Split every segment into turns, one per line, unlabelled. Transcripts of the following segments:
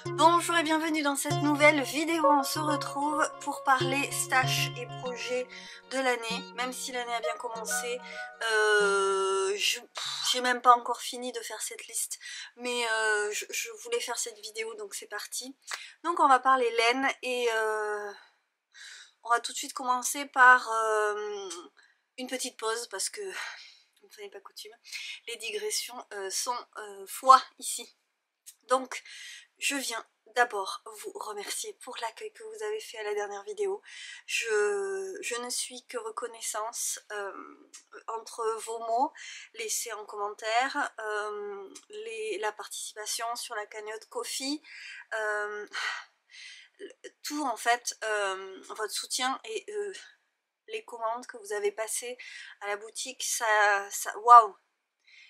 Bonjour et bienvenue dans cette nouvelle vidéo. On se retrouve pour parler stash et projets de l'année. Même si l'année a bien commencé, j'ai même pas encore fini de faire cette liste, mais je voulais faire cette vidéo, donc c'est parti. Donc on va parler laine et on va tout de suite commencer par une petite pause parce que, une fois n'est pas coutume, les digressions sont foi ici. Donc je viens d'abord vous remercier pour l'accueil que vous avez fait à la dernière vidéo. Je ne suis que reconnaissance entre vos mots laissés en commentaire, la participation sur la cagnotte Ko-fi, tout en fait, votre soutien et les commandes que vous avez passées à la boutique, ça waouh!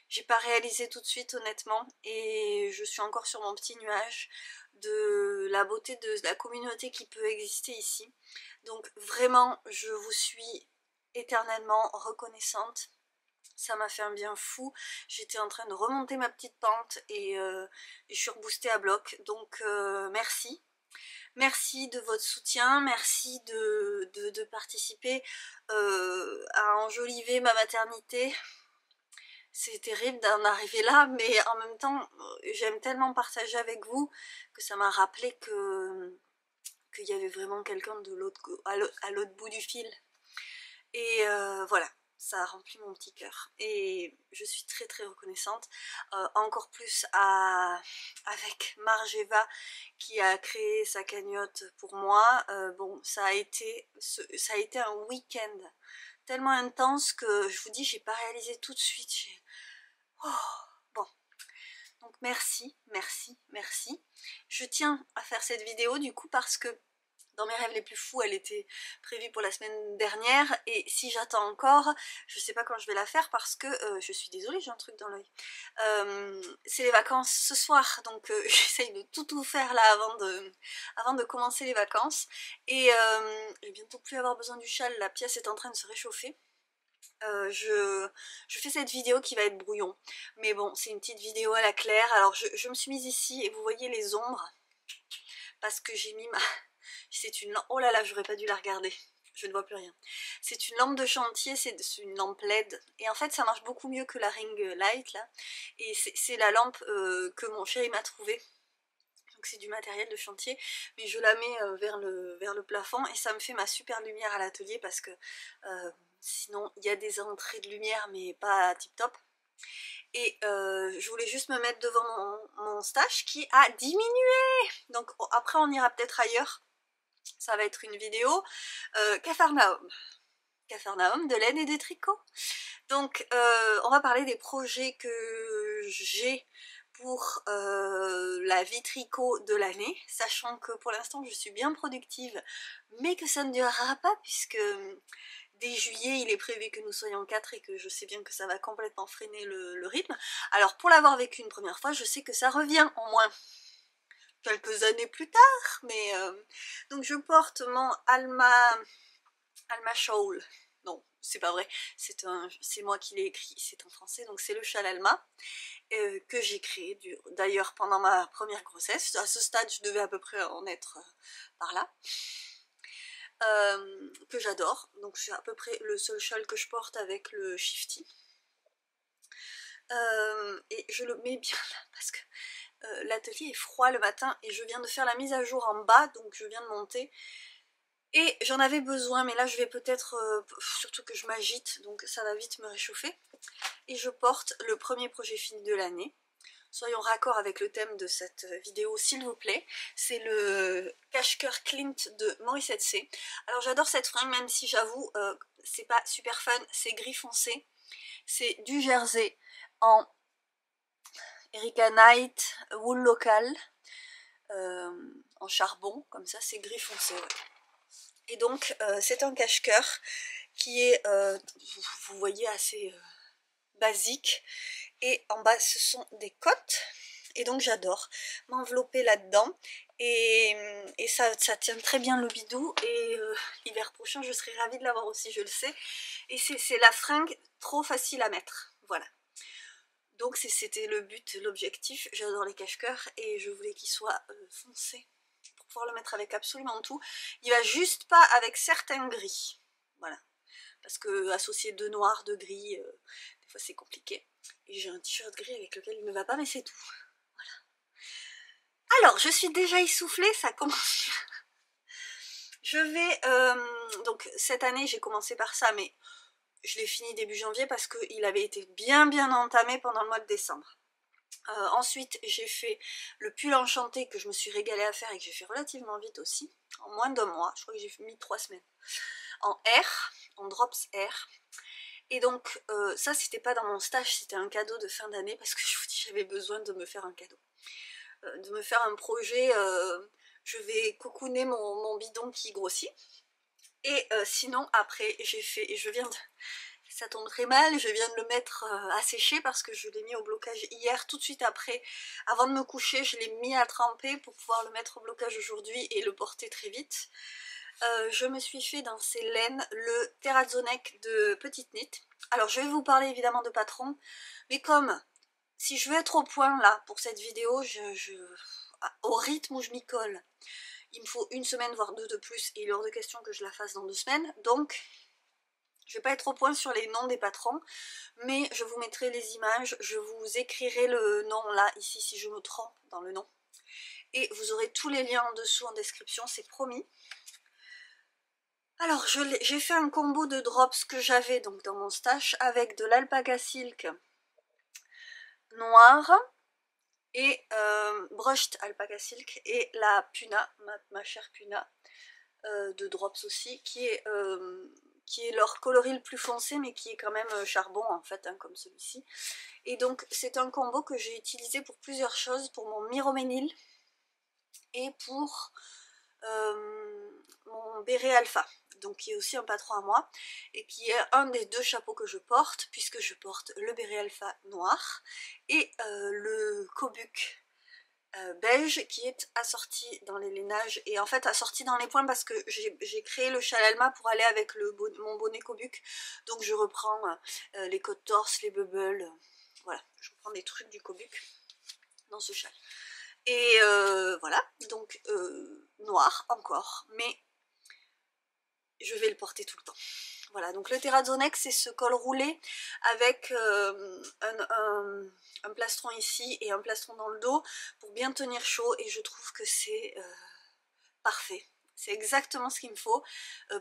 J'ai pas réalisé tout de suite honnêtement et je suis encore sur mon petit nuage de la beauté de la communauté qui peut exister ici. Donc vraiment je vous suis éternellement reconnaissante. Ça m'a fait un bien fou. J'étais en train de remonter ma petite pente et je suis reboostée à bloc. Donc merci. Merci de votre soutien, merci de participer à enjoliver ma maternité. C'est terrible d'en arriver là, mais en même temps, j'aime tellement partager avec vous que ça m'a rappelé qu'il y avait vraiment quelqu'un de à l'autre bout du fil. Et voilà, ça a rempli mon petit cœur. Et je suis très très reconnaissante, encore plus avec Margeva qui a créé sa cagnotte pour moi. Bon, ça a été un week-end tellement intense que je vous dis, j'ai pas réalisé tout de suite. Oh, bon, donc merci, merci, merci. Je tiens à faire cette vidéo du coup parce que dans mes rêves les plus fous, elle était prévue pour la semaine dernière et si j'attends encore, je sais pas quand je vais la faire parce que je suis désolée, j'ai un truc dans l'œil. C'est les vacances ce soir, donc j'essaye de tout faire là avant de commencer les vacances et je vais bientôt plus avoir besoin du châle, la pièce est en train de se réchauffer. Je fais cette vidéo qui va être brouillon, mais bon, c'est une petite vidéo à la claire. Alors je me suis mise ici et vous voyez les ombres parce que j'ai mis ma... c'est une lampe... Oh là là, j'aurais pas dû la regarder, je ne vois plus rien. C'est une lampe de chantier, c'est une lampe LED et en fait ça marche beaucoup mieux que la ring light là, et c'est la lampe que mon chéri m'a trouvée. Donc c'est du matériel de chantier, mais je la mets vers le plafond et ça me fait ma super lumière à l'atelier parce que sinon il y a des entrées de lumière mais pas tip top. Et je voulais juste me mettre devant mon stash qui a diminué. Donc après on ira peut-être ailleurs. Ça va être une vidéo Capharnaüm. Capharnaüm de laine et des tricots. Donc on va parler des projets que j'ai pour la vie tricot de l'année, sachant que pour l'instant je suis bien productive, mais que ça ne durera pas puisque dès juillet il est prévu que nous soyons 4 et que je sais bien que ça va complètement freiner le rythme. Alors pour l'avoir vécu une première fois, je sais que ça revient en moins quelques années plus tard, mais donc je porte mon Alma Shawl. Non, c'est pas vrai, c'est moi qui l'ai écrit, c'est en français, donc c'est le châle Alma que j'ai créé d'ailleurs pendant ma première grossesse. À ce stade je devais à peu près en être par là, que j'adore, donc c'est à peu près le seul châle que je porte avec le shifty, et je le mets bien là parce que l'atelier est froid le matin et je viens de faire la mise à jour en bas, donc je viens de monter. Et j'en avais besoin, mais là je vais peut-être, surtout que je m'agite, donc ça va vite me réchauffer. Et je porte le premier projet fini de l'année. Soyons raccord avec le thème de cette vidéo s'il vous plaît. C'est le cache-cœur Clint de Morissette C. Alors j'adore cette fringue, même si j'avoue, c'est pas super fun, c'est gris foncé. C'est du jersey en Erica Knight, wool local, en charbon, comme ça, c'est gris foncé, ouais. Et donc c'est un cache-cœur qui est, vous voyez, assez basique. Et en bas ce sont des côtes. Et donc j'adore m'envelopper là-dedans. Et ça tient très bien le bidou. Et l'hiver prochain je serai ravie de l'avoir aussi, je le sais. Et c'est la fringue trop facile à mettre. Voilà. Donc c'était le but, l'objectif. J'adore les cache-cœurs et je voulais qu'il soit foncé pour pouvoir le mettre avec absolument tout. Il va juste pas avec certains gris, voilà, parce que associer deux noirs, deux gris, des fois c'est compliqué. Et j'ai un t-shirt gris avec lequel il ne va pas, mais c'est tout. Voilà. Alors, je suis déjà essoufflée, ça commence bien. Je vais, donc cette année j'ai commencé par ça, mais je l'ai fini début janvier parce qu'il avait été bien entamé pendant le mois de décembre. Ensuite j'ai fait le pull enchanté que je me suis régalée à faire et que j'ai fait relativement vite aussi, en moins d'un mois, je crois que j'ai mis 3 semaines, en R, en drops R. Et donc ça c'était pas dans mon stage, c'était un cadeau de fin d'année parce que je vous dis j'avais besoin de me faire un cadeau, de me faire un projet, je vais cocooner mon bidon qui grossit. Et sinon après j'ai fait, et je viens de, ça tombe très mal, je viens de le mettre à sécher parce que je l'ai mis au blocage hier, tout de suite après, avant de me coucher, je l'ai mis à tremper pour pouvoir le mettre au blocage aujourd'hui et le porter très vite. Je me suis fait dans ces laines le Terrazonec de Petite Knit. Alors je vais vous parler évidemment de Patron, mais comme si je veux être au point là pour cette vidéo, au rythme où je m'y colle, il me faut une semaine voire deux de plus et il est hors de question que je la fasse dans 2 semaines, donc je vais pas être au point sur les noms des patrons, mais je vous mettrai les images, je vous écrirai le nom là, ici, si je me trompe dans le nom. Et vous aurez tous les liens en dessous en description, c'est promis. Alors, j'ai fait un combo de drops que j'avais donc dans mon stash avec de l'alpaca silk noir et brushed alpaca silk et la Puna, ma chère Puna de drops aussi, qui est leur coloris le plus foncé mais qui est quand même charbon en fait, hein, comme celui-ci. Et donc c'est un combo que j'ai utilisé pour plusieurs choses, pour mon Miroménil et pour mon béret alpha, donc qui est aussi un patron à moi et qui est un des 2 chapeaux que je porte, puisque je porte le béret alpha noir et le cobuc beige qui est assorti dans les lainages et en fait assorti dans les points parce que j'ai créé le châle Alma pour aller avec mon bonnet cobuc, donc je reprends les côtes torse, les bubbles, voilà, je reprends des trucs du cobuc dans ce châle. Et voilà, donc noir encore, mais je vais le porter tout le temps. Voilà, donc le Terrazonec, c'est ce col roulé avec un plastron ici et un plastron dans le dos pour bien tenir chaud, et je trouve que c'est parfait. C'est exactement ce qu'il me faut,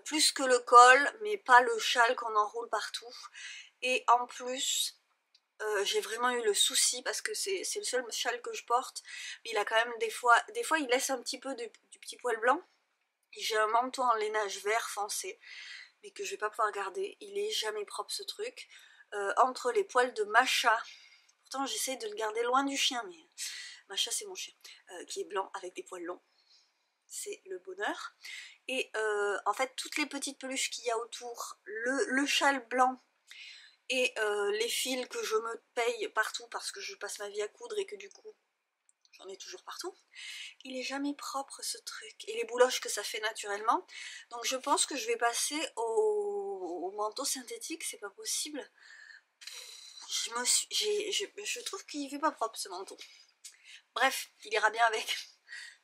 plus que le col, mais pas le châle qu'on enroule partout. Et en plus, j'ai vraiment eu le souci, parce que c'est le seul châle que je porte, mais il a quand même des fois il laisse un petit peu du petit poil blanc. J'ai un manteau en lainage vert foncé, mais que je vais pas pouvoir garder, il est jamais propre ce truc, entre les poils de Macha, pourtant j'essaie de le garder loin du chien, mais Macha c'est mon chien, qui est blanc avec des poils longs, c'est le bonheur, et en fait toutes les petites peluches qu'il y a autour, le châle blanc, et les fils que je me paye partout parce que je passe ma vie à coudre et que du coup j'en ai toujours partout, il est jamais propre ce truc, et les bouloches que ça fait naturellement, donc je pense que je vais passer au manteau synthétique, c'est pas possible, je trouve qu'il fait pas propre ce manteau. Bref, il ira bien avec,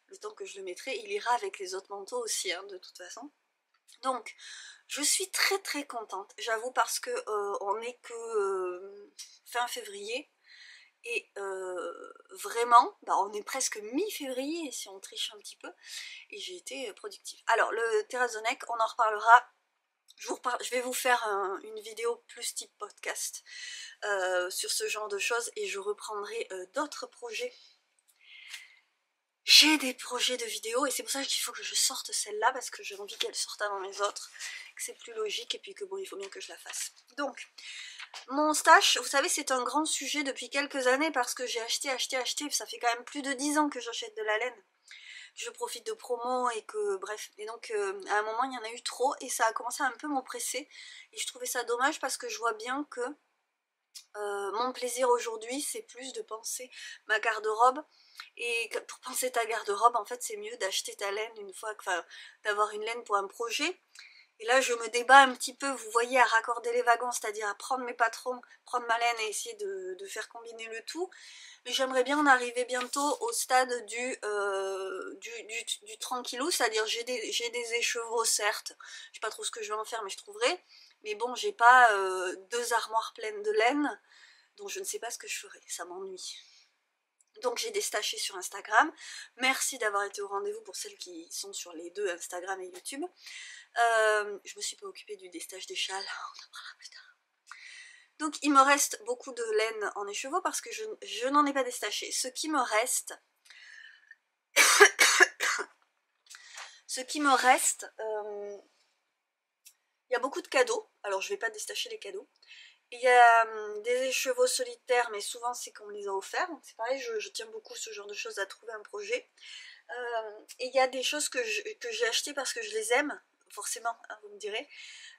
le temps que je le mettrai, il ira avec les autres manteaux aussi, hein, de toute façon. Donc, je suis très contente, j'avoue, parce que on n'est que fin février, et vraiment, bah, on est presque mi-février si on triche un petit peu, et j'ai été productive. Alors le Terrazonec, on en reparlera, je vais vous faire une vidéo plus type podcast sur ce genre de choses, et je reprendrai d'autres projets. J'ai des projets de vidéos, et c'est pour ça qu'il faut que je sorte celle-là, parce que j'ai envie qu'elle sorte avant les autres, que c'est plus logique, et puis que bon, il faut bien que je la fasse. Donc, mon stash, vous savez, c'est un grand sujet depuis quelques années, parce que j'ai acheté, ça fait quand même plus de 10 ans que j'achète de la laine. Je profite de promos et que, bref, et donc à un moment il y en a eu trop, et ça a commencé à un peu m'oppresser, et je trouvais ça dommage parce que je vois bien que mon plaisir aujourd'hui c'est plus de penser ma garde-robe, et pour penser ta garde-robe en fait c'est mieux d'acheter ta laine une fois, enfin d'avoir une laine pour un projet, Et là, je me débat un petit peu, vous voyez, à raccorder les wagons, c'est-à-dire à prendre mes patrons, prendre ma laine et essayer de faire combiner le tout. Mais j'aimerais bien en arriver bientôt au stade du tranquillou, c'est-à-dire j'ai des écheveaux, certes. Je sais pas trop ce que je vais en faire, mais je trouverai. Mais bon, j'ai pas 2 armoires pleines de laine, donc je ne sais pas ce que je ferai, ça m'ennuie. Donc j'ai déstaché sur Instagram. Merci d'avoir été au rendez-vous pour celles qui sont sur les 2, Instagram et YouTube. Je me suis pas occupée du destage des châles, on en parlera plus tard. Donc il me reste beaucoup de laine en écheveau parce que je n'en ai pas déstaché. Ce qui me reste, il y a beaucoup de cadeaux. Alors je vais pas déstacher les cadeaux. Il y a des écheveaux solitaires, mais souvent c'est qu'on me les a offerts. Donc c'est pareil, je tiens beaucoup ce genre de choses à trouver un projet. Et il y a des choses que j'ai achetées parce que je les aime, forcément, hein, vous me direz.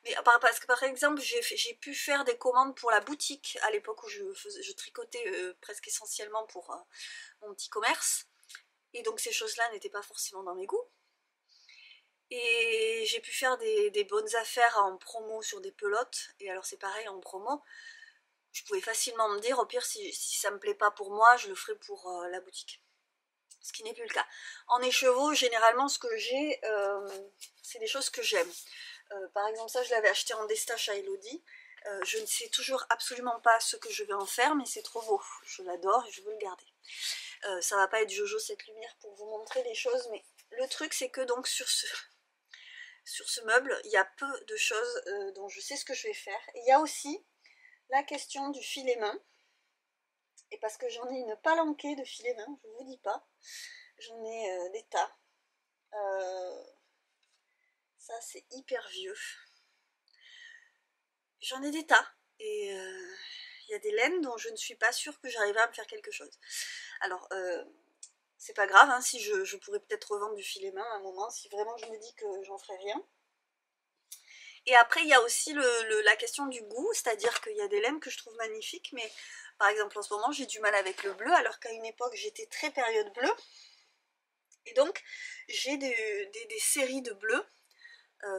Mais parce que par exemple, j'ai pu faire des commandes pour la boutique à l'époque où je tricotais presque essentiellement pour mon petit commerce. Et donc ces choses-là n'étaient pas forcément dans mes goûts. Et j'ai pu faire des bonnes affaires en promo sur des pelotes. Et alors c'est pareil, en promo, je pouvais facilement me dire, au pire, si ça me plaît pas pour moi, je le ferai pour la boutique. Ce qui n'est plus le cas. En écheveau, généralement, ce que j'ai, c'est des choses que j'aime. Par exemple, ça, je l'avais acheté en destache à Elodie. Je ne sais toujours absolument pas ce que je vais en faire, mais c'est trop beau. Je l'adore et je veux le garder. Ça va pas être Jojo cette lumière pour vous montrer les choses, mais le truc, c'est que donc sur ce meuble, il y a peu de choses dont je sais ce que je vais faire. Et il y a aussi la question du filet main. Et parce que j'en ai une palanquée de filets main, je vous dis pas. J'en ai des tas. Ça c'est hyper vieux. J'en ai des tas. Et il y a des laines dont je ne suis pas sûre que j'arriverai à me faire quelque chose. Alors, c'est pas grave, hein, si je pourrais peut-être revendre du filet main à un moment, si vraiment je me dis que j'en ferai rien. Et après, il y a aussi la question du goût, c'est-à-dire qu'il y a des laines que je trouve magnifiques, mais par exemple en ce moment j'ai du mal avec le bleu, alors qu'à une époque j'étais très période bleue. Et donc j'ai des séries de bleus,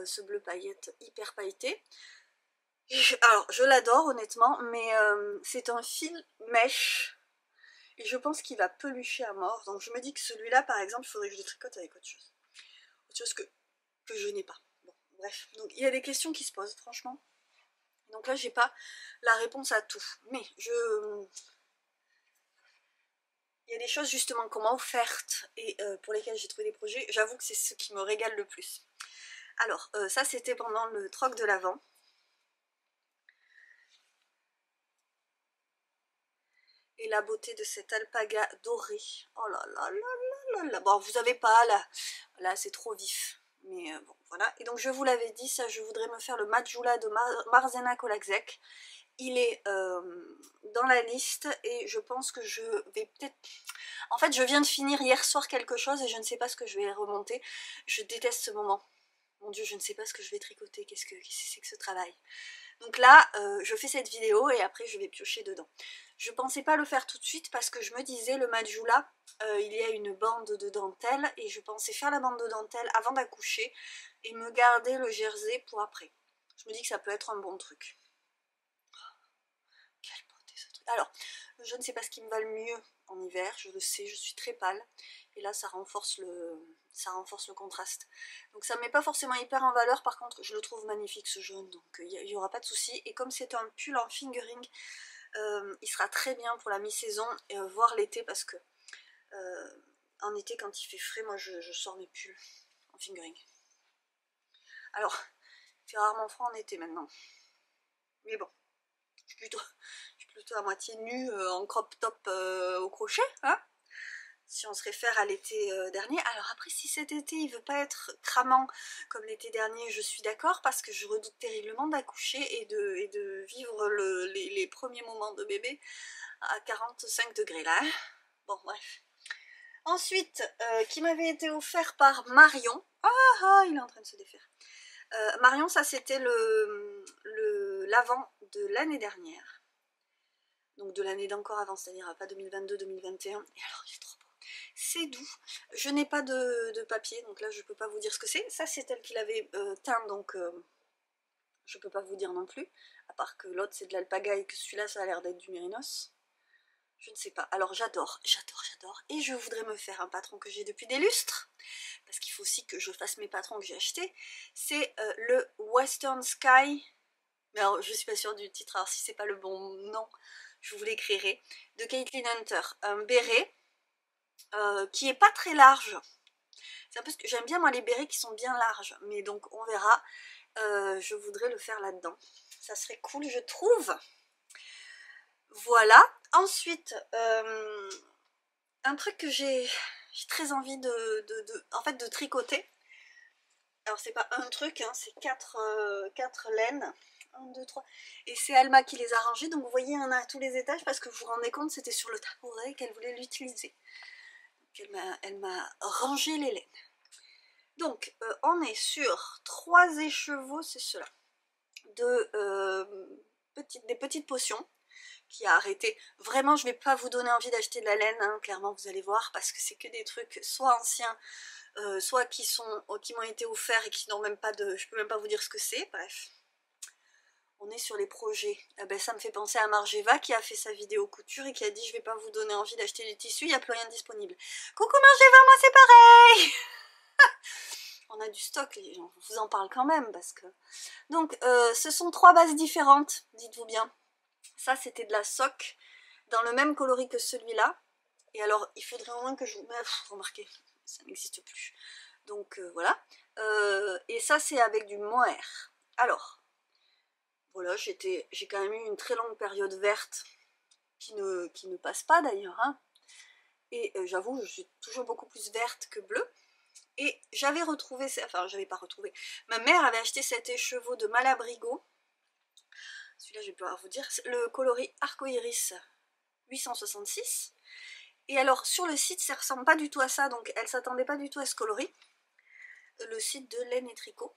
ce bleu paillette hyper pailleté. Alors je l'adore honnêtement, mais c'est un fil mèche, et je pense qu'il va pelucher à mort. Donc je me dis que celui-là par exemple, il faudrait que je le tricote avec autre chose. Autre chose que je n'ai pas. Bon, bref, donc il y a des questions qui se posent franchement. Donc là j'ai pas la réponse à tout, mais il y a des choses justement qu'on m'a offertes et pour lesquelles j'ai trouvé des projets, j'avoue que c'est ce qui me régale le plus. Alors ça c'était pendant le troc de l'Avent. Et la beauté de cette alpaga dorée. Oh là là là là là là. Bon, vous savez pas, là c'est trop vif. Mais bon, voilà. Et donc je vous l'avais dit, ça je voudrais me faire le Majula de Marzena Kolakzek. Il est dans la liste et je pense que je vais peut-être... En fait, je viens de finir hier soir quelque chose et je ne sais pas ce que je vais remonter. Je déteste ce moment. Mon Dieu, je ne sais pas ce que je vais tricoter. Qu'est-ce que c'est que ce travail? Donc là, je fais cette vidéo et après je vais piocher dedans. Je pensais pas le faire tout de suite parce que je me disais, le Majula, il y a une bande de dentelle et je pensais faire la bande de dentelle avant d'accoucher et me garder le jersey pour après. Je me dis que ça peut être un bon truc. Quelle beauté ce truc. Alors, je ne sais pas ce qui me va le mieux en hiver, je le sais, je suis très pâle. Et là, ça renforce le contraste. Donc ça ne met pas forcément hyper en valeur, par contre, je le trouve magnifique ce jaune, donc il n'y aura pas de souci. Et comme c'est un pull en fingering, il sera très bien pour la mi-saison, voire l'été, parce que en été, quand il fait frais, moi je sors mes pulls en fingering. Alors, il fait rarement froid en été maintenant. Mais bon, je suis plutôt à moitié nue en crop top au crochet, hein, si on se réfère à l'été dernier. Alors après, si cet été il veut pas être cramant comme l'été dernier, je suis d'accord, parce que je redoute terriblement d'accoucher et de vivre les premiers moments de bébé à 45 degrés là. Bon bref. Ensuite, qui m'avait été offert par Marion. Ah, il est en train de se défaire. Marion, ça c'était l'avant de l'année dernière. Donc de l'année d'encore avant, c'est-à-dire pas 2022-2021. Et alors il est trop beau. c'est doux. Je n'ai pas de papier, donc là je peux pas vous dire ce que c'est. Ça c'est elle qui l'avait teint, donc je peux pas vous dire non plus. À part que l'autre c'est de l'alpaga et que celui-là ça a l'air d'être du mérinos. Je ne sais pas. Alors j'adore, j'adore, j'adore. Et je voudrais me faire un patron que j'ai depuis des lustres. Parce qu'il faut aussi que je fasse mes patrons que j'ai achetés. C'est le Western Sky. Mais alors je suis pas sûre du titre, alors si c'est pas le bon nom, je vous l'écrirai. De Caitlin Hunter. Un béret qui est pas très large. C'est un peu ce que j'aime bien moi les bérets qui sont bien larges. Mais donc on verra. Je voudrais le faire là-dedans. Ça serait cool je trouve. Voilà. Ensuite, un truc que j'ai très envie en fait, de tricoter. Alors c'est pas un truc, hein, c'est 4 laines. 1, 2, 3. Et c'est Alma qui les a rangées. Donc vous voyez, il y en a à tous les étages parce que vous vous rendez compte, c'était sur le tabouret qu'elle voulait l'utiliser. Elle m'a rangé les laines. Donc on est sur 3 écheveaux, c'est cela. Des petites potions qui a arrêté. Vraiment, je vais pas vous donner envie d'acheter de la laine, hein, clairement, vous allez voir, parce que c'est que des trucs soit anciens, soit qui m'ont été offerts et qui n'ont même pas de... Je peux même pas vous dire ce que c'est, bref. On est sur les projets. Ah ben, ça me fait penser à Margeva qui a fait sa vidéo couture et qui a dit je vais pas vous donner envie d'acheter du tissu, il n'y a plus rien de disponible. Coucou Margeva, moi c'est pareil. On a du stock, les gens, je vous en parle quand même parce que... Donc, ce sont 3 bases différentes, dites-vous bien. Ça, c'était de la sock, dans le même coloris que celui-là. Et alors, il faudrait au moins que je vous... remarquez, ça n'existe plus. Donc, voilà. Et ça, c'est avec du mohair. Alors, voilà, j'ai quand même eu une très longue période verte, qui ne passe pas d'ailleurs. Hein. Et j'avoue, je suis toujours beaucoup plus verte que bleue. Et j'avais retrouvé, enfin, j'avais pas retrouvé, ma mère avait acheté cet écheveau de Malabrigo. Celui-là, je vais pouvoir vous dire, le coloris Arcoiris 866. Et alors, sur le site, ça ressemble pas du tout à ça, donc elle s'attendait pas du tout à ce coloris. Le site de Laine et Tricot.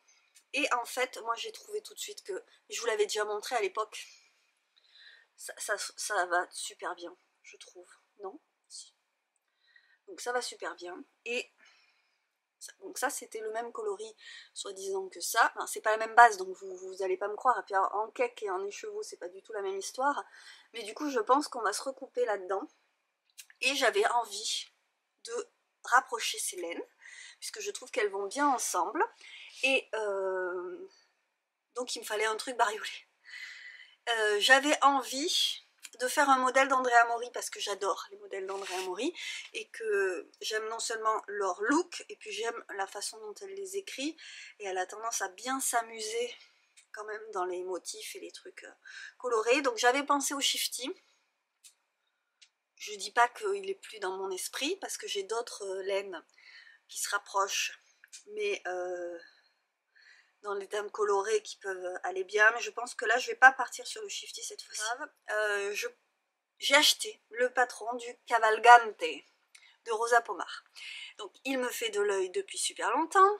Et en fait, moi, j'ai trouvé tout de suite que, je vous l'avais déjà montré à l'époque, ça va super bien, je trouve. Non? Donc ça va super bien. Et donc ça, c'était le même coloris, soi-disant que ça. Enfin, c'est pas la même base, donc vous allez pas me croire. Et puis en cake et en écheveau, c'est pas du tout la même histoire. Mais du coup, je pense qu'on va se recouper là-dedans. Et j'avais envie de rapprocher ces laines, puisque je trouve qu'elles vont bien ensemble. Et donc il me fallait un truc bariolé. J'avais envie de faire un modèle d'Andrea Mori parce que j'adore les modèles d'Andrea Mori et que j'aime non seulement leur look et puis j'aime la façon dont elle les écrit et elle a tendance à bien s'amuser quand même dans les motifs et les trucs colorés. Donc j'avais pensé au Shifty. Je dis pas qu'il est plus dans mon esprit parce que j'ai d'autres laines qui se rapprochent, mais dans les thèmes colorés qui peuvent aller bien. Mais je pense que là, je vais pas partir sur le Shifty cette fois-ci. J'ai acheté le patron du Cavalgante de Rosa Pomar. Donc il me fait de l'œil depuis super longtemps,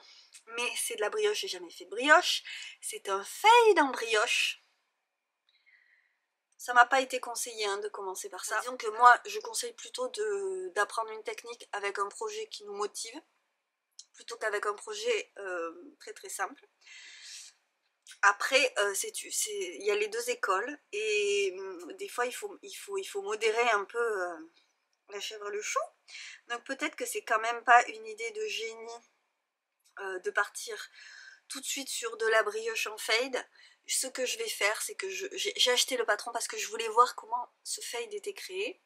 mais c'est de la brioche, j'ai jamais fait de brioche. C'est un fade en brioche. Ça m'a pas été conseillé hein, de commencer par ça. Disons que moi, je conseille plutôt d'apprendre une technique avec un projet qui nous motive, plutôt qu'avec un projet très très simple. Après, il y a les deux écoles, et des fois il faut modérer un peu la chèvre le chou. Donc peut-être que c'est quand même pas une idée de génie de partir tout de suite sur de la brioche en fade. Ce que je vais faire, c'est que j'ai acheté le patron parce que je voulais voir comment ce fade était créé,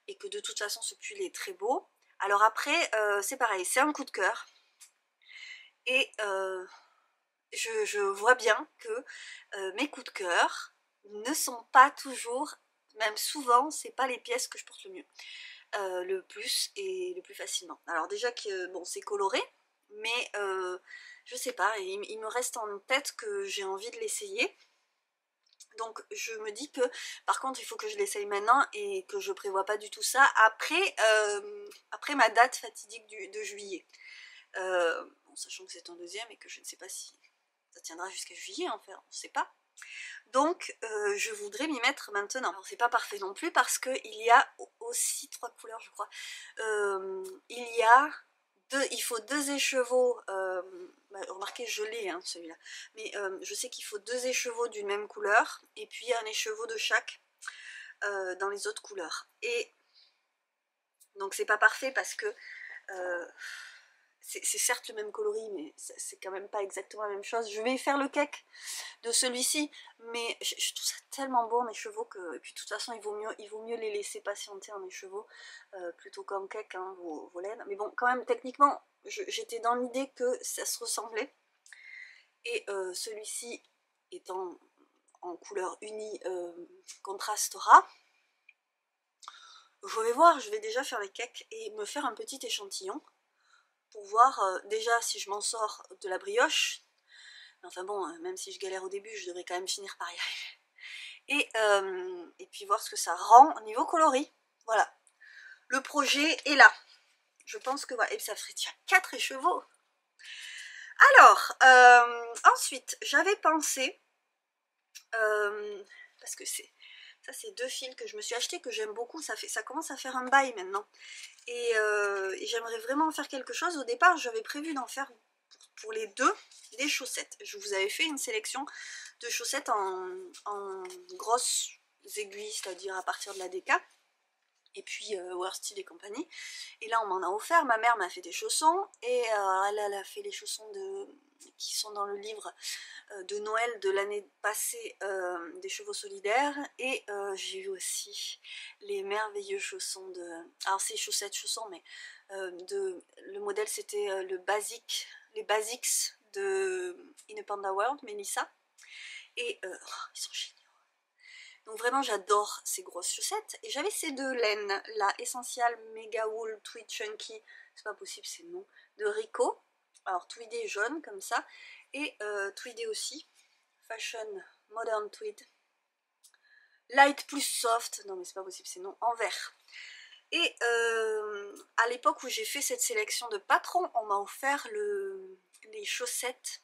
et que de toute façon ce pull est très beau. Alors après, c'est pareil, c'est un coup de cœur, et je vois bien que mes coups de cœur ne sont pas toujours, même souvent, c'est pas les pièces que je porte le mieux, le plus et le plus facilement. Alors déjà que bon, c'est coloré, mais je sais pas, il me reste en tête que j'ai envie de l'essayer. Donc je me dis que par contre il faut que je l'essaye maintenant et que je prévois pas du tout ça après ma date fatidique de juillet. Bon, sachant que c'est un deuxième et que je ne sais pas si ça tiendra jusqu'à juillet, en fait, on ne sait pas. Donc je voudrais m'y mettre maintenant. Alors c'est pas parfait non plus parce qu'il y a aussi 3 couleurs je crois. Il faut 2 écheveaux, bah, remarquez je l'ai hein, celui-là, mais je sais qu'il faut 2 écheveaux d'une même couleur et puis un écheveau de chaque dans les autres couleurs. Et donc c'est pas parfait parce que c'est certes le même coloris, mais c'est quand même pas exactement la même chose. Je vais faire le cake de celui-ci, mais je trouve ça tellement beau en écheveau que, et puis de toute façon il vaut mieux les laisser patienter en écheveau plutôt qu'en cake, hein, vos laines. Mais bon, quand même techniquement, j'étais dans l'idée que ça se ressemblait, et celui-ci étant en couleur unie contrastera. Je vais voir, je vais déjà faire les cakes et me faire un petit échantillon pour voir déjà si je m'en sors de la brioche. Enfin bon, même si je galère au début, je devrais quand même finir par y arriver. Et puis voir ce que ça rend au niveau coloris. Voilà, le projet est là. Je pense que voilà, et ça ferait déjà 4 écheveaux. Alors, ensuite, j'avais pensé, parce que ça c'est 2 fils que je me suis acheté, que j'aime beaucoup, ça commence à faire un bail maintenant. Et j'aimerais vraiment en faire quelque chose. Au départ, j'avais prévu d'en faire pour les deux des chaussettes. Je vous avais fait une sélection de chaussettes en grosses aiguilles, c'est-à-dire à partir de la DK. Et puis Worsteel et compagnie. Et là on m'en a offert, ma mère m'a fait des chaussons, et elle a fait les chaussons qui sont dans le livre de Noël de l'année passée, des chevaux solidaires, et j'ai eu aussi les merveilleux chaussons de... Alors c'est chaussettes chaussons, mais le modèle c'était les Basics de In a Panda World, Melissa, et ils sont géniaux. Donc vraiment j'adore ces grosses chaussettes. Et j'avais ces 2 laines, la Essential Mega Wool Tweed Chunky, c'est pas possible c'est le nom, de Rico. Alors tweedé jaune comme ça, et tweedé aussi, Fashion Modern Tweed. Light plus soft, non mais c'est pas possible c'est non, en vert. Et à l'époque où j'ai fait cette sélection de patrons, on m'a offert les chaussettes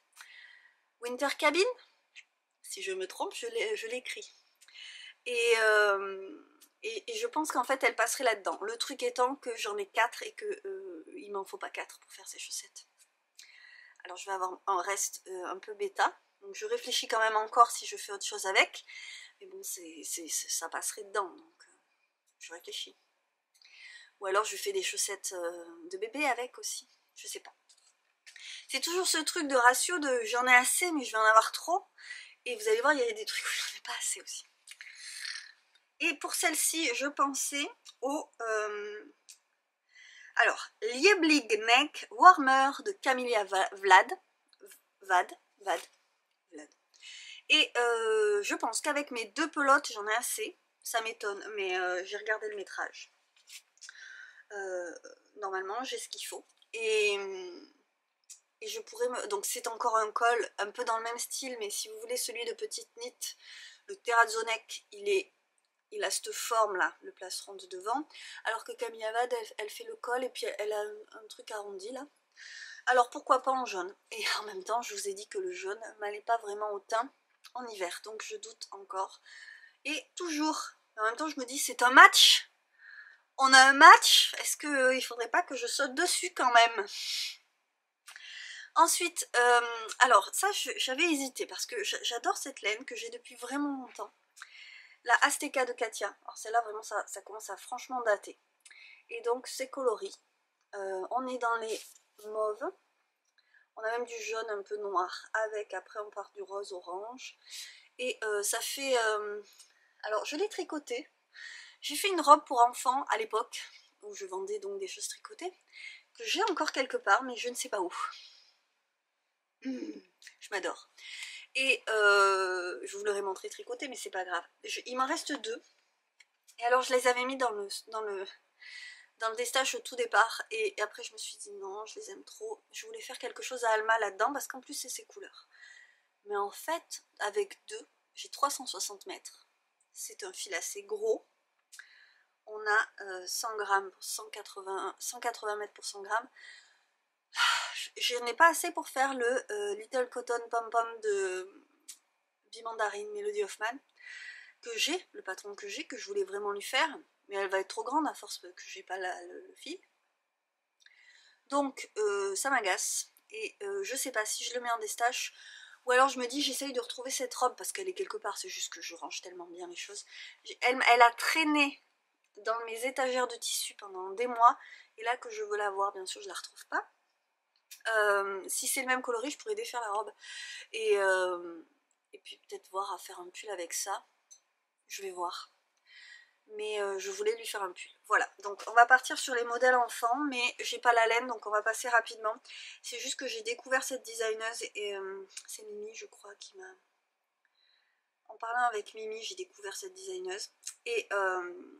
Winter Cabin. Si je me trompe, je l'écris. Et je pense qu'en fait elle passerait là-dedans. Le truc étant que j'en ai 4 et que il m'en faut pas 4 pour faire ces chaussettes. Alors je vais avoir un reste un peu bêta. Donc je réfléchis quand même encore si je fais autre chose avec. Mais bon, ça passerait dedans. Donc je réfléchis. Ou alors je fais des chaussettes de bébé avec aussi. Je sais pas. C'est toujours ce truc de ratio de j'en ai assez mais je vais en avoir trop. Et vous allez voir, il y a des trucs où j'en ai pas assez aussi. Et pour celle-ci, je pensais au alors, Liebling Neck Warmer de Camellia Vlad. Et je pense qu'avec mes 2 pelotes, j'en ai assez. Ça m'étonne, mais j'ai regardé le métrage. Normalement, j'ai ce qu'il faut. Et je pourrais me... Donc c'est encore un col un peu dans le même style, mais si vous voulez celui de petite knit, le Terrazzo Neck, il a cette forme là, le plastron de devant, alors que Camellia Vlad elle fait le col et puis elle a un truc arrondi là. Alors pourquoi pas en jaune? Et en même temps je vous ai dit que le jaune m'allait pas vraiment au teint en hiver, donc je doute encore. Et toujours, en même temps je me dis c'est un match, on a un match, est-ce qu'il faudrait pas que je saute dessus quand même? Ensuite, alors ça j'avais hésité parce que j'adore cette laine que j'ai depuis vraiment longtemps. La Azteca de Katia. Alors celle-là vraiment ça commence à franchement dater. Et donc c'est coloris. On est dans les mauves. On a même du jaune un peu noir avec, après on part du rose orange. Et ça fait... alors je l'ai tricoté. J'ai fait une robe pour enfants à l'époque, où je vendais donc des choses tricotées, que j'ai encore quelque part, mais je ne sais pas où. Je m'adore. Et je vous l'aurais montré tricoté, mais c'est pas grave. Il m'en reste 2. Et alors je les avais mis dans le destage au tout départ. Et après je me suis dit non, je les aime trop. Je voulais faire quelque chose à Alma là-dedans, parce qu'en plus c'est ses couleurs. Mais en fait, avec 2, j'ai 360 mètres. C'est un fil assez gros. On a 100 grammes pour 180 mètres pour 100 grammes. Je n'ai pas assez pour faire le Little Cotton Pom Pom de Mandarine, Melody Hoffman, que j'ai, le patron que j'ai, que je voulais vraiment lui faire, mais elle va être trop grande à force que j'ai pas le fil. Donc ça m'agace, et je sais pas si je le mets en destache, ou alors je me dis j'essaye de retrouver cette robe, parce qu'elle est quelque part, c'est juste que je range tellement bien les choses. Elle a traîné dans mes étagères de tissu pendant des mois, et là que je veux la voir, bien sûr je la retrouve pas. Si c'est le même coloris, je pourrais défaire la robe, et puis peut-être voir à faire un pull avec ça, je vais voir. Mais je voulais lui faire un pull. Voilà, donc on va partir sur les modèles enfants, mais j'ai pas la laine, donc on va passer rapidement. C'est juste que j'ai découvert cette designeuse, et c'est Mimi, je crois, qui m'a... En parlant avec Mimi, j'ai découvert cette designeuse, et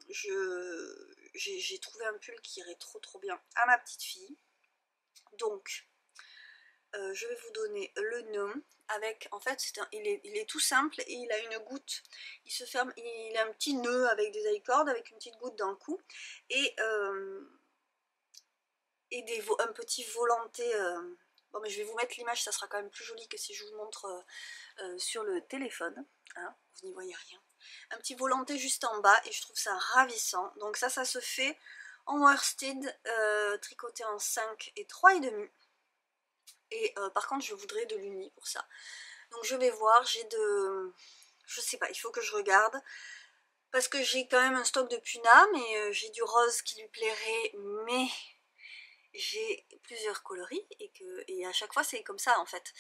j'ai trouvé un pull qui irait trop bien à ma petite fille. Donc, je vais vous donner le nom. Avec, en fait, il est tout simple, et il a une goutte, il se ferme, il a un petit nœud avec des I-cords, avec une petite goutte dans le cou, et un petit volanté. Bon, mais je vais vous mettre l'image, ça sera quand même plus joli que si je vous montre sur le téléphone, hein, vous n'y voyez rien. Un petit volanté juste en bas, et je trouve ça ravissant. Donc ça se fait en worsted, tricoté en 5 et 3,5. Et par contre je voudrais de l'uni pour ça, donc je vais voir. Je sais pas, il faut que je regarde, parce que j'ai quand même un stock de Puna, mais j'ai du rose qui lui plairait, mais j'ai plusieurs coloris, et à chaque fois c'est comme ça en fait.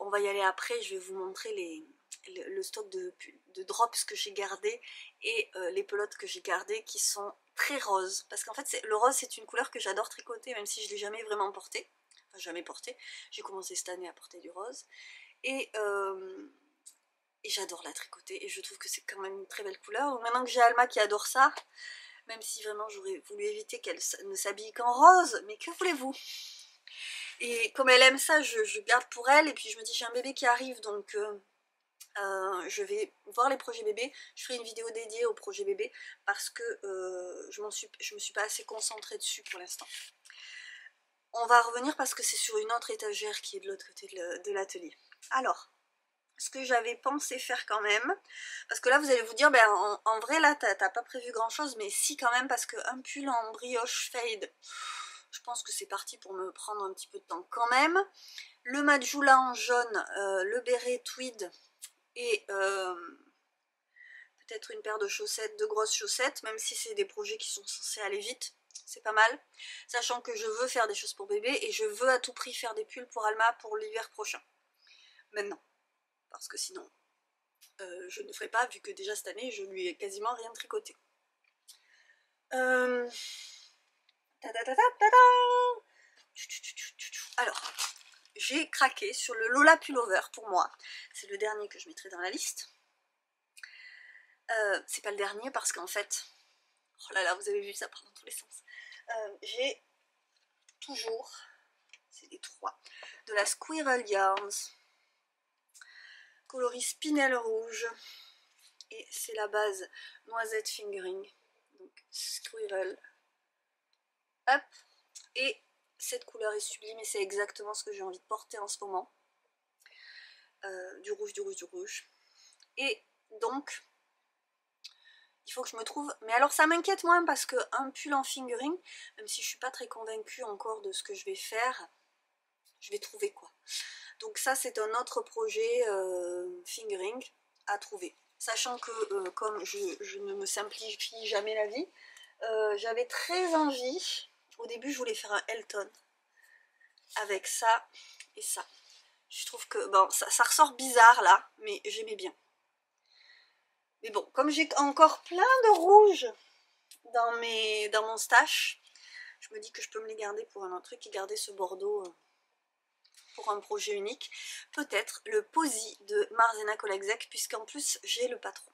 On va y aller après, je vais vous montrer le stock de drops que j'ai gardé, et les pelotes que j'ai gardées qui sont très roses, parce qu'en fait le rose c'est une couleur que j'adore tricoter, même si je ne l'ai jamais vraiment portée. Enfin, jamais porté, j'ai commencé cette année à porter du rose, et j'adore la tricoter, et je trouve que c'est quand même une très belle couleur. Donc maintenant que j'ai Alma qui adore ça, même si vraiment j'aurais voulu éviter qu'elle ne s'habille qu'en rose, mais que voulez-vous? Et comme elle aime ça, je garde pour elle, et puis je me dis j'ai un bébé qui arrive, donc je vais voir les projets bébés, je ferai une vidéo dédiée au projet bébé, parce que je me suis pas assez concentrée dessus pour l'instant. On va revenir parce que c'est sur une autre étagère qui est de l'autre côté de l'atelier. Alors, ce que j'avais pensé faire quand même, parce que là vous allez vous dire, ben, en vrai là t'as pas prévu grand chose, mais si quand même, parce qu'un pull en brioche fade, je pense que c'est parti pour me prendre un petit peu de temps quand même. Le Majula en jaune, le béret tweed, et peut-être une paire de chaussettes, de grosses chaussettes, même si c'est des projets qui sont censés aller vite. C'est pas mal, sachant que je veux faire des choses pour bébé, et je veux à tout prix faire des pulls pour Alma pour l'hiver prochain. Maintenant, parce que sinon je ne ferai pas, vu que déjà cette année je lui ai quasiment rien tricoté. Alors, j'ai craqué sur le Lola Pullover pour moi, c'est le dernier que je mettrai dans la liste. C'est pas le dernier parce qu'en fait, oh là là, vous avez vu, ça part dans tous les sens. J'ai toujours, c'est les trois, de la Squirrel Yarns, coloris Spinel rouge, et c'est la base noisette fingering, donc Squirrel, hop, et cette couleur est sublime, et c'est exactement ce que j'ai envie de porter en ce moment. Du rouge, du rouge, du rouge. Et donc, il faut que je me trouve... Mais alors ça m'inquiète moins, parce qu'un pull en fingering, même si je suis pas très convaincue encore de ce que je vais faire, je vais trouver quoi. Donc ça c'est un autre projet fingering à trouver. Sachant que comme je ne me simplifie jamais la vie, j'avais très envie, au début je voulais faire un Elton, avec ça et ça. Je trouve que, bon, ça ressort bizarre là, mais j'aimais bien. Mais bon, comme j'ai encore plein de rouge dans mon stash, je me dis que je peux me les garder pour un autre truc, et garder ce bordeaux pour un projet unique. Peut-être le Posy de Marzena Kolakzek, puisqu'en plus j'ai le patron.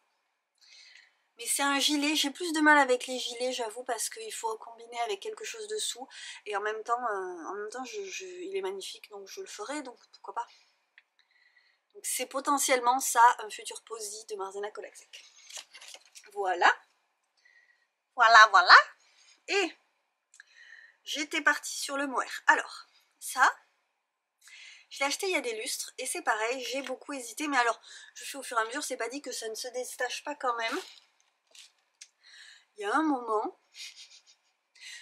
Mais c'est un gilet, j'ai plus de mal avec les gilets, j'avoue, parce qu'il faut combiner avec quelque chose dessous, et en même temps il est magnifique, donc je le ferai, donc pourquoi pas. Donc c'est potentiellement ça, un futur Posy de Marzena Kolakzek. Voilà. Voilà, voilà. Et j'étais partie sur le mohair. Alors, ça, Je l'ai acheté il y a des lustres et c'est pareil, j'ai beaucoup hésité, mais alors je fais au fur et à mesure, c'est pas dit que ça ne se détache pas quand même. Il y a un moment,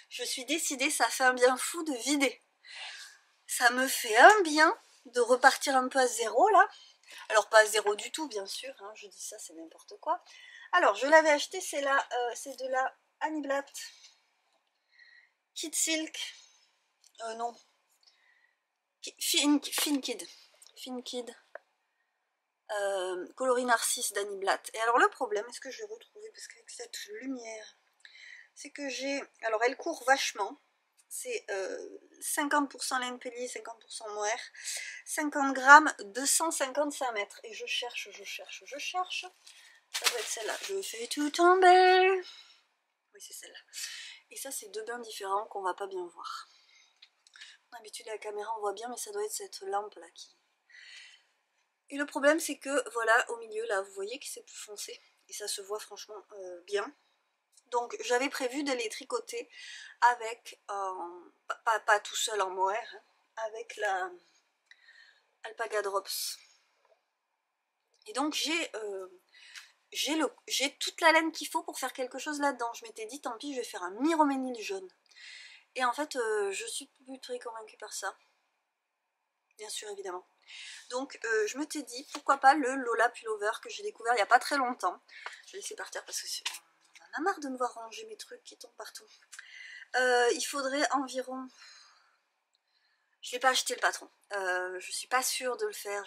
je suis décidée, ça fait un bien fou de vider. Ça me fait un bien de repartir un peu à zéro là. Alors pas à zéro du tout bien sûr, hein, je dis ça c'est n'importe quoi. Alors je l'avais acheté, c'est là, c'est de la Haniblatt Kid Silk. Non. Fin Kid. Coloris Narcisse d'Haniblatt. Et alors le problème, est-ce que je vais retrouver, parce qu'avec cette lumière, c'est que j'ai, alors elle court vachement, c'est 50% laine pellie, 50% mohair, 50 grammes, 255 mètres, et je cherche, ça doit être celle-là, je fais tout tomber, oui c'est celle-là, et ça c'est deux bains différents qu'on va pas bien voir. D'habitude la caméra on voit bien, mais ça doit être cette lampe là qui... Et le problème c'est que voilà au milieu là vous voyez que c'est plus foncé et ça se voit franchement bien. Donc j'avais prévu de les tricoter avec, pas tout seul en mohair, hein, avec la Alpaca Drops. Et donc j'ai toute la laine qu'il faut pour faire quelque chose là-dedans. Je m'étais dit tant pis je vais faire un Miroménil jaune. Et en fait je suis plus très convaincue par ça. Bien sûr évidemment. Donc je me t'ai dit pourquoi pas le Lola Pullover que j'ai découvert il n'y a pas très longtemps. Je vais laisser par terre parce que on en a marre de me voir ranger mes trucs qui tombent partout. Il faudrait environ... Je l'ai pas acheté le patron. Je suis pas sûre de le faire.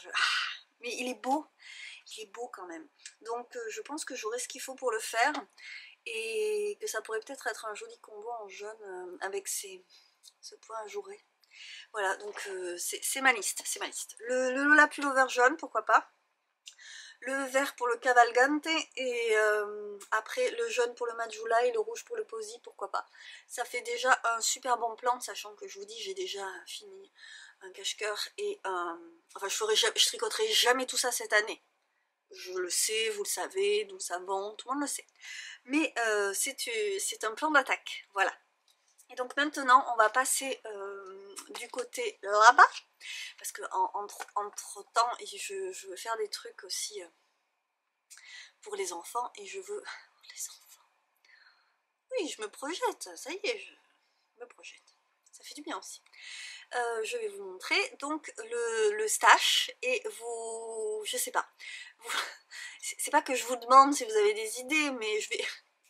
Mais il est beau quand même. Donc je pense que j'aurai ce qu'il faut pour le faire. Et que ça pourrait peut-être être un joli combo en jaune avec ce point ajouré. Voilà, donc c'est ma liste, Le Lola Pullover jaune, pourquoi pas. Le vert pour le Cavalgante et après le jaune pour le Majula et le rouge pour le Posy, pourquoi pas. Ça fait déjà un super bon plan, sachant que je vous dis j'ai déjà fini un cache-cœur et enfin je tricoterai jamais tout ça cette année. Je le sais, vous le savez, d'où ça bon, tout le monde le sait. Mais c'est un plan d'attaque, voilà. Et donc maintenant on va passer du côté là-bas, parce que entre temps je veux faire des trucs aussi pour les enfants, et je veux... Les enfants... Oui, je me projette, ça y est, je me projette. Ça fait du bien aussi. Je vais vous montrer donc le stash, et vous... Je sais pas. C'est pas que je vous demande si vous avez des idées, mais je vais...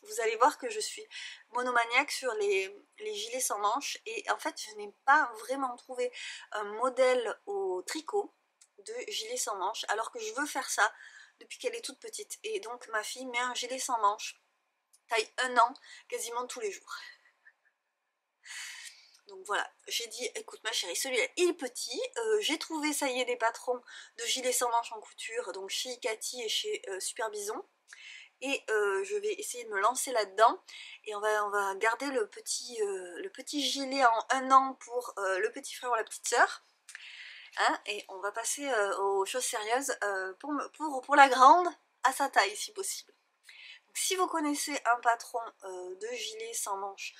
Vous allez voir que je suis monomaniaque sur les gilets sans manches, et en fait je n'ai pas vraiment trouvé un modèle au tricot de gilet sans manches, alors que je veux faire ça depuis qu'elle est toute petite. Et donc ma fille met un gilet sans manches, taille 1 an, quasiment tous les jours. Donc voilà, j'ai dit, écoute ma chérie, celui-là il est petit, j'ai trouvé, ça y est, des patrons de gilets sans manches en couture, donc chez Icati et chez Super Bison. Et je vais essayer de me lancer là-dedans, et on va garder le petit gilet en 1 an pour le petit frère ou la petite sœur. Hein, et on va passer aux choses sérieuses pour la grande, à sa taille si possible. Donc, si vous connaissez un patron de gilet sans manches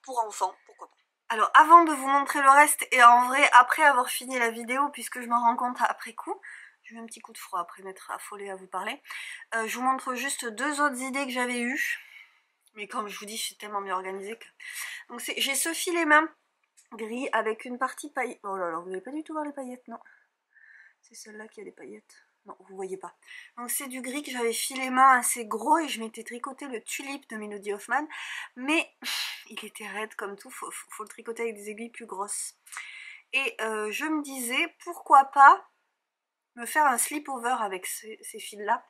pour enfants, pourquoi pas. Alors avant de vous montrer le reste, et en vrai après avoir fini la vidéo, puisque je m'en rends compte après coup, j'ai eu un petit coup de froid après m'être affolée à vous parler, je vous montre juste deux autres idées que j'avais eues, mais comme je vous dis je suis tellement bien organisée que... Donc j'ai ce filet main gris avec une partie paillettes. Oh là là, vous n'allez pas du tout voir les paillettes, non. C'est celle-là qui a des paillettes. Non, vous voyez pas. Donc c'est du gris que j'avais filé main assez gros, et je m'étais tricoté le tulipe de Melody Hoffman, mais il était raide comme tout, faut le tricoter avec des aiguilles plus grosses. Et je me disais, pourquoi pas me faire un slip-over avec ces fils-là.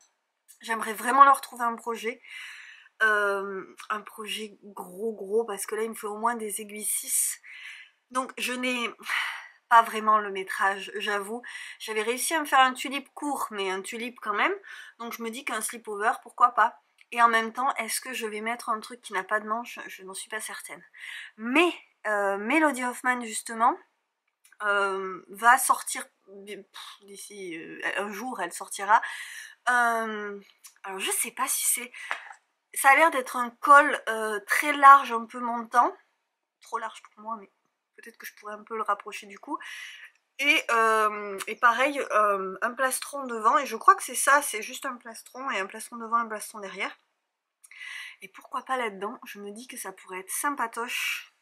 J'aimerais vraiment leur trouver un projet gros, parce que là il me faut au moins des aiguilles 6. Donc je n'ai pas vraiment le métrage, j'avoue. J'avais réussi à me faire un tulipe court, mais un tulipe quand même. Donc je me dis qu'un slip-over, pourquoi pas. Et en même temps, est-ce que je vais mettre un truc qui n'a pas de manche? Je n'en suis pas certaine. Mais Melody Hoffman, justement, va sortir d'ici un jour, elle sortira. Alors je sais pas si c'est... Ça a l'air d'être un col très large, un peu montant. Trop large pour moi, mais peut-être que je pourrais un peu le rapprocher du cou. Et pareil, un plastron devant, et je crois que c'est ça, c'est juste un plastron, et un plastron devant, un plastron derrière. Et pourquoi pas là-dedans, je me dis que ça pourrait être sympatoche.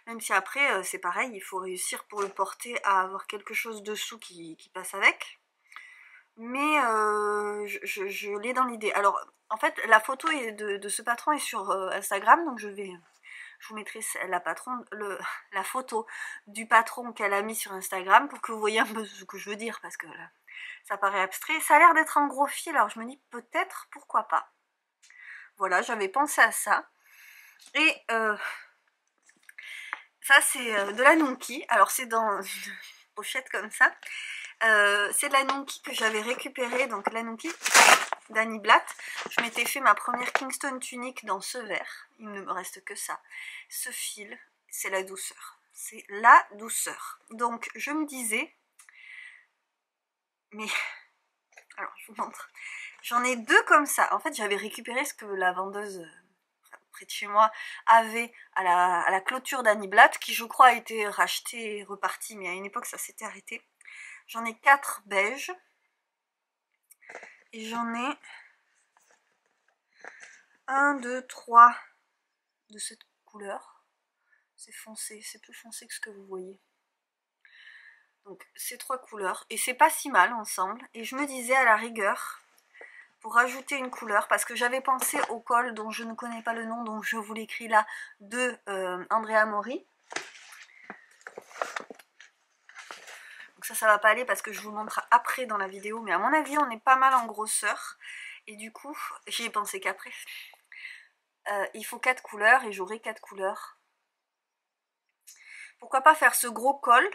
Même si après, c'est pareil, il faut réussir pour le porter à avoir quelque chose dessous qui passe avec. Mais je l'ai dans l'idée. Alors, en fait, la photo de ce patron est sur Instagram, donc je vous mettrai la photo du patron qu'elle a mis sur Instagram pour que vous voyez un peu ce que je veux dire, parce que là, ça paraît abstrait. Ça a l'air d'être un gros fil, alors je me dis peut-être, pourquoi pas. Voilà, j'avais pensé à ça. Et ça, c'est de la Nonki. Alors, c'est dans une pochette comme ça. C'est de la Nonki que j'avais récupérée, donc la Nonki d'Annie Blatt. Je m'étais fait ma première Kingston tunique dans ce vert. Il ne me reste que ça. Ce fil, c'est la douceur. C'est la douceur. Donc, je me disais... Mais... Alors, je vous montre. J'en ai deux comme ça. En fait, j'avais récupéré ce que la vendeuse... près de chez moi, avait à la clôture d'Annie Blatt, qui je crois a été rachetée et repartie, mais à une époque ça s'était arrêté. J'en ai 4 beiges, et j'en ai 1, 2, 3 de cette couleur. C'est foncé, c'est plus foncé que ce que vous voyez. Donc ces 3 couleurs, et c'est pas si mal ensemble, et je me disais à la rigueur, pour rajouter une couleur, parce que j'avais pensé au col dont je ne connais pas le nom, donc je vous l'écris là, de Andrea Mori. Donc ça va pas aller parce que je vous le montre après dans la vidéo, mais à mon avis on est pas mal en grosseur, et du coup j'y ai pensé qu'après. Il faut 4 couleurs et j'aurai 4 couleurs. Pourquoi pas faire ce gros col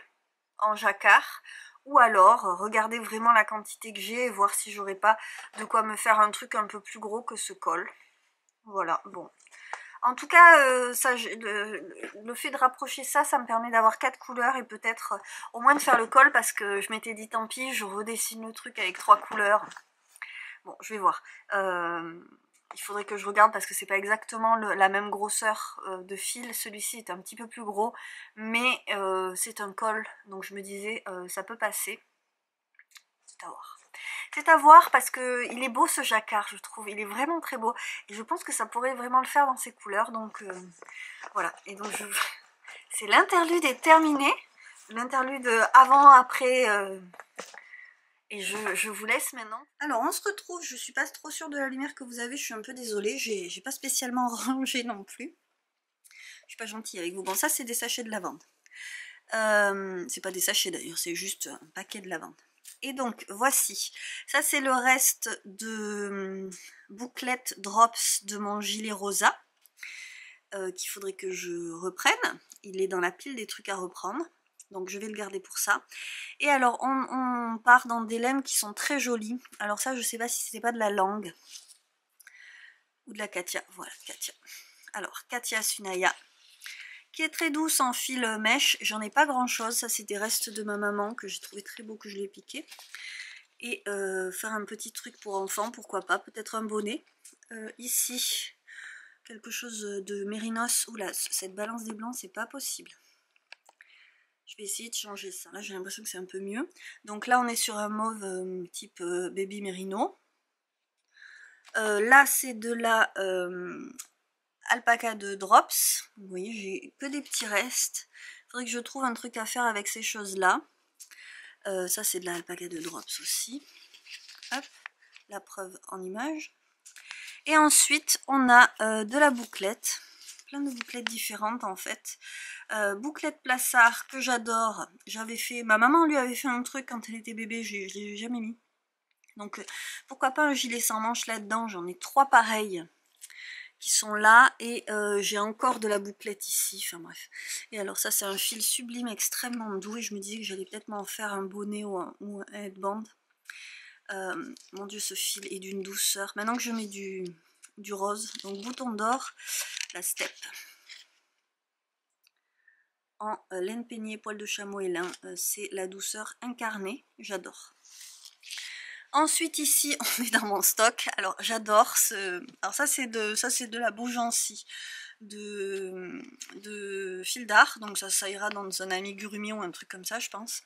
en jacquard, ou alors regarder vraiment la quantité que j'ai et voir si j'aurais pas de quoi me faire un truc un peu plus gros que ce col. Voilà, bon. En tout cas, ça, le fait de rapprocher ça, ça me permet d'avoir 4 couleurs et peut-être au moins de faire le col, parce que je m'étais dit tant pis, je redessine le truc avec 3 couleurs. Bon, je vais voir. Il faudrait que je regarde parce que c'est pas exactement la même grosseur de fil. Celui-ci est un petit peu plus gros, mais c'est un col, donc je me disais ça peut passer. C'est à voir. C'est à voir parce que il est beau ce jacquard, je trouve. Il est vraiment très beau et je pense que ça pourrait vraiment le faire dans ces couleurs. Donc voilà. Et donc c'est l'interlude est terminé. L'interlude avant-après. Et je vous laisse maintenant. Alors on se retrouve, je suis pas trop sûre de la lumière que vous avez, je suis un peu désolée, j'ai pas spécialement rangé non plus. Je suis pas gentille avec vous. Bon, ça c'est des sachets de lavande. C'est pas des sachets d'ailleurs, c'est juste un paquet de lavande. Et donc voici, ça c'est le reste de bouclettes drops de mon gilet rosa, qu'il faudrait que je reprenne. Il est dans la pile des trucs à reprendre. Donc je vais le garder pour ça. Et alors on part dans des laines qui sont très jolies. Alors ça je sais pas si c'est pas de la langue ou de la Katia. Voilà, Katia. Alors Katia Sunaya, qui est très douce en fil mèche. J'en ai pas grand chose, ça c'est des restes de ma maman que j'ai trouvé très beau, que je lui ai piqué. Et faire un petit truc pour enfants, pourquoi pas, peut-être un bonnet. Ici, quelque chose de mérinos. Oula, cette balance des blancs c'est pas possible. Je vais essayer de changer ça. Là, j'ai l'impression que c'est un peu mieux. Donc là, on est sur un mauve type Baby Merino. Là, c'est de la alpaca de drops. Vous voyez, j'ai que des petits restes. Il faudrait que je trouve un truc à faire avec ces choses-là. Ça, c'est de la alpaca de drops aussi. Hop, la preuve en image. Et ensuite, on a de la bouclette. Plein de bouclettes différentes en fait. Bouclette Plassard que j'adore. J'avais fait, ma maman lui avait fait un truc quand elle était bébé, je l'ai jamais mis. Donc pourquoi pas un gilet sans manches là-dedans. J'en ai 3 pareils qui sont là et j'ai encore de la bouclette ici. Enfin bref. Et alors ça c'est un fil sublime extrêmement doux et je me disais que j'allais peut-être m'en faire un bonnet ou un headband. Mon dieu, ce fil est d'une douceur. Maintenant que je mets du rose, donc bouton d'or, la steppe en laine peignée, poil de chameau et lin, c'est la douceur incarnée, j'adore. Ensuite ici on est dans mon stock. Alors j'adore ce... Alors ça c'est de la bougeancie de fil d'art, donc ça ira dans un amigurumi ou un truc comme ça je pense.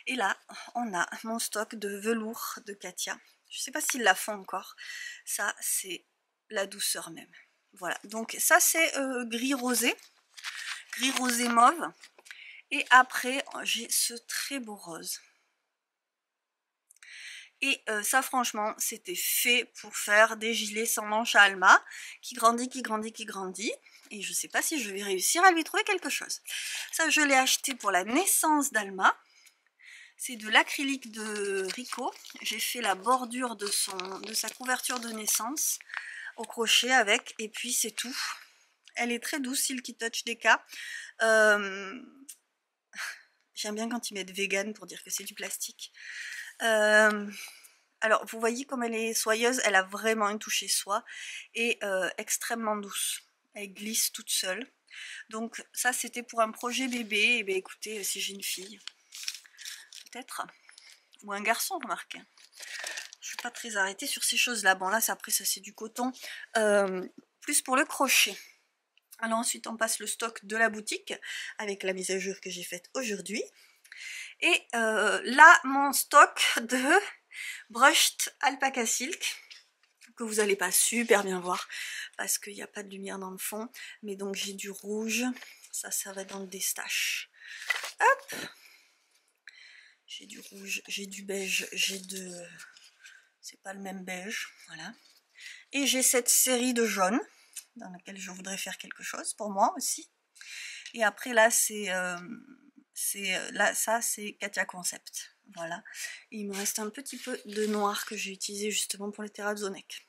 Et là on a mon stock de velours de Katia. Je sais pas s'ils la font encore. Ça c'est la douceur même. Voilà, donc ça c'est gris rosé mauve. Et après j'ai ce très beau rose. Et ça franchement c'était fait pour faire des gilets sans manches à Alma, qui grandit, qui grandit, qui grandit. Et je sais pas si je vais réussir à lui trouver quelque chose. Ça je l'ai acheté pour la naissance d'Alma. C'est de l'acrylique de Rico. J'ai fait la bordure de sa couverture de naissance au crochet avec, et puis c'est tout. Elle est très douce, Silky Touch DK. J'aime bien quand ils mettent vegan pour dire que c'est du plastique. Alors vous voyez comme elle est soyeuse, elle a vraiment une touche soie et extrêmement douce. Elle glisse toute seule. Donc ça c'était pour un projet bébé. Et bien écoutez, si j'ai une fille, peut-être, ou un garçon, remarquez. Je suis pas très arrêtée sur ces choses-là. Bon là après ça c'est du coton, plus pour le crochet. Alors ensuite on passe le stock de la boutique avec la mise à jour que j'ai faite aujourd'hui. Et là mon stock de brushed alpaca silk, que vous n'allez pas super bien voir parce qu'il n'y a pas de lumière dans le fond. Mais donc j'ai du rouge, ça va dans le destache. Hop, j'ai du rouge, j'ai du beige, j'ai de... c'est pas le même beige, voilà. Et j'ai cette série de jaune dans laquelle je voudrais faire quelque chose pour moi aussi. Et après là c'est ça c'est Katia Concept, voilà. Et il me reste un petit peu de noir que j'ai utilisé justement pour les Terrazonec.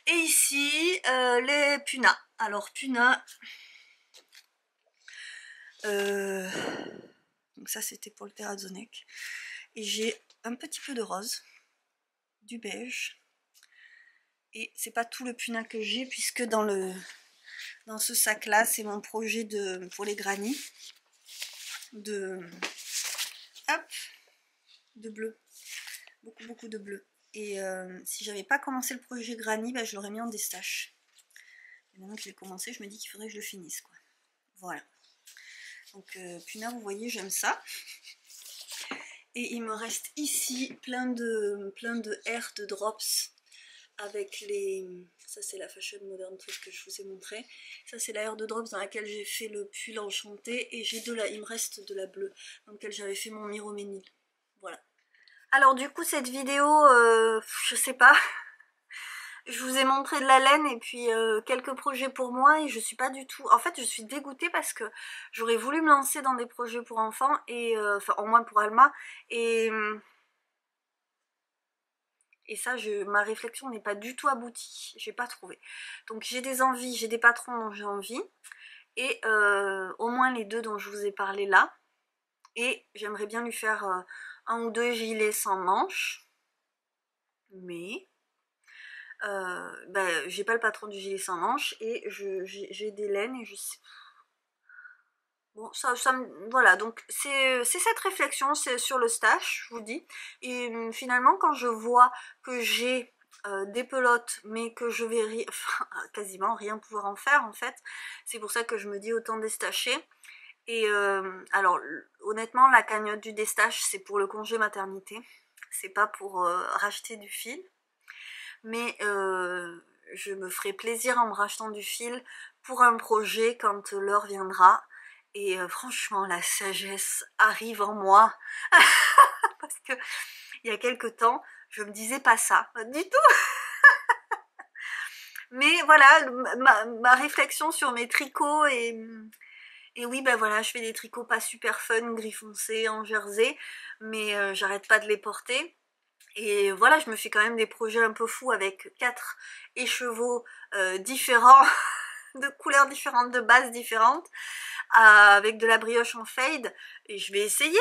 Et ici les Puna. Alors Puna, donc ça c'était pour le Terrazonec. Et j'ai un petit peu de rose, du beige. Et c'est pas tout le Puna que j'ai, puisque dans ce sac là c'est mon projet pour les grannies de bleu, beaucoup de bleu. Et si j'avais pas commencé le projet granny, bah, je l'aurais mis en destache. Et maintenant que j'ai commencé, je me dis qu'il faudrait que je le finisse, quoi. Voilà. Donc Puna, vous voyez, j'aime ça. Et il me reste ici plein de airs de drops avec les... Ça c'est la Fashion Modern truc que je vous ai montré. Ça c'est la Air de Drops dans laquelle j'ai fait le pull enchanté. Et j'ai il me reste de la bleue dans laquelle j'avais fait mon Miroménil. Voilà. Alors du coup cette vidéo, je sais pas, je vous ai montré de la laine et puis quelques projets pour moi et je suis pas du tout... En fait je suis dégoûtée parce que j'aurais voulu me lancer dans des projets pour enfants et enfin au moins pour Alma et ça ma réflexion n'est pas du tout aboutie, j'ai pas trouvé. Donc j'ai des envies, j'ai des patrons dont j'ai envie et au moins les deux dont je vous ai parlé là. Et j'aimerais bien lui faire un ou deux gilets sans manches, mais j'ai pas le patron du gilet sans manches et j'ai des laines et je sais... Bon, voilà, donc c'est cette réflexion, c'est sur le stash, je vous dis. Et finalement, quand je vois que j'ai des pelotes, mais que je vais quasiment rien pouvoir en faire, en fait, c'est pour ça que je me dis autant déstacher. Et alors, honnêtement, la cagnotte du destache, c'est pour le congé maternité. C'est pas pour racheter du fil. Mais je me ferai plaisir en me rachetant du fil pour un projet quand l'heure viendra. Et franchement, la sagesse arrive en moi. Parce que il y a quelque temps, je me disais pas ça, du tout. Mais voilà, ma réflexion sur mes tricots et oui, ben voilà, je fais des tricots pas super fun, gris foncé, en jersey, mais j'arrête pas de les porter. Et voilà, je me fais quand même des projets un peu fous avec 4 écheveaux différents, de couleurs différentes, de bases différentes, avec de la brioche en fade, et je vais essayer.